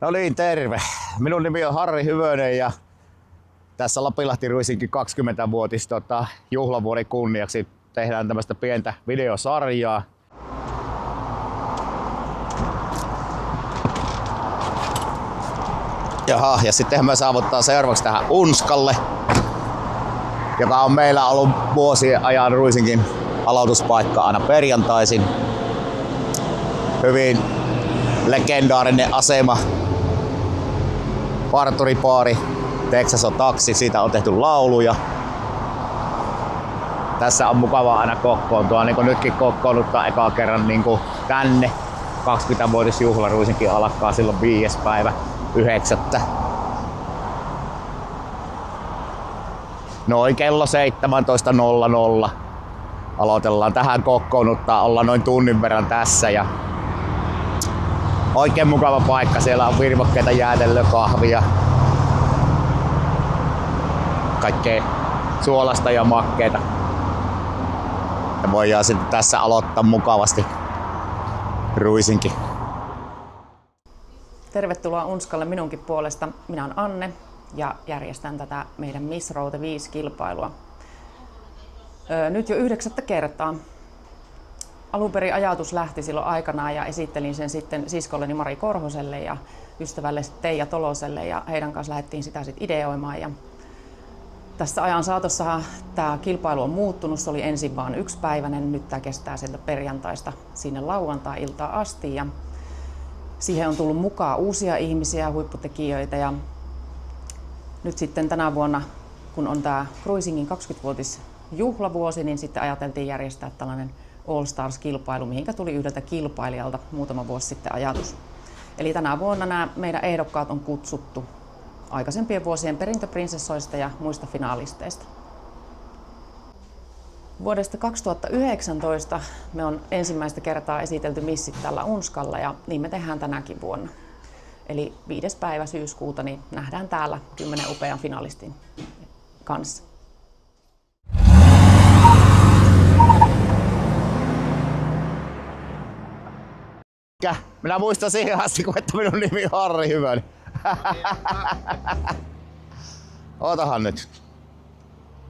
No niin, terve. Minun nimi on Harri Hyvönen ja tässä Lapinlahti Ruisinkin 20-vuotis juhlavuoden kunniaksi tehdään tämmöistä pientä videosarjaa. Jaha, ja sitten me saavuttaa seuraavaksi tähän Unskalle, joka on meillä ollut vuosien ajan Ruisinkin aloituspaikka aina perjantaisin. Hyvin legendaarinen asema. Parturipaari, Texas on taksi, siitä on tehty lauluja. Tässä on mukava aina kokoontua, niin kuin nytkin kokoonnuttaa ekaa kerran niin kuin tänne. 20-vuotisjuhla Ruisinkin alkaa silloin 5. päivä 9. Noin kello 17.00 aloitellaan tähän kokoonnuttaa, ollaan noin tunnin verran tässä. Ja oikein mukava paikka, siellä on virvokkeita, jäätelökahvia, kaikkea suolasta ja makkeita. Ja voidaan sitten tässä aloittaa mukavasti Ruisinkin. Tervetuloa Unskalle minunkin puolesta. Minä olen Anne ja järjestän tätä meidän Miss Route 5 -kilpailua. Nyt jo 9. kertaa. Alun perin ajatus lähti silloin aikanaan ja esittelin sen sitten siskolleni Mari Korhoselle ja ystävälle Teija Toloselle ja heidän kanssa lähdettiin sitä sitten ideoimaan. Ja tässä ajan saatossahan tämä kilpailu on muuttunut. Se oli ensin vain yksipäiväinen, nyt tämä kestää sieltä perjantaista sinne lauantai-iltaan asti. Ja siihen on tullut mukaan uusia ihmisiä, huipputekijöitä ja nyt sitten tänä vuonna, kun on tämä Ruisingin 20-vuotisjuhlavuosi, niin sitten ajateltiin järjestää tällainen All Stars-kilpailu, mihinkä tuli yhdeltä kilpailijalta muutama vuosi sitten ajatus. Eli tänä vuonna nämä meidän ehdokkaat on kutsuttu aikaisempien vuosien perintöprinsessoista ja muista finaalisteista. Vuodesta 2019 me on ensimmäistä kertaa esitelty missit tällä Unskalla ja niin me tehdään tänäkin vuonna. Eli 5. päivä syyskuuta niin nähdään täällä 10 upean finalistin kanssa. Minä muistan siihen asti, että minun nimi on Harri Hyvönen. Ootahan nyt.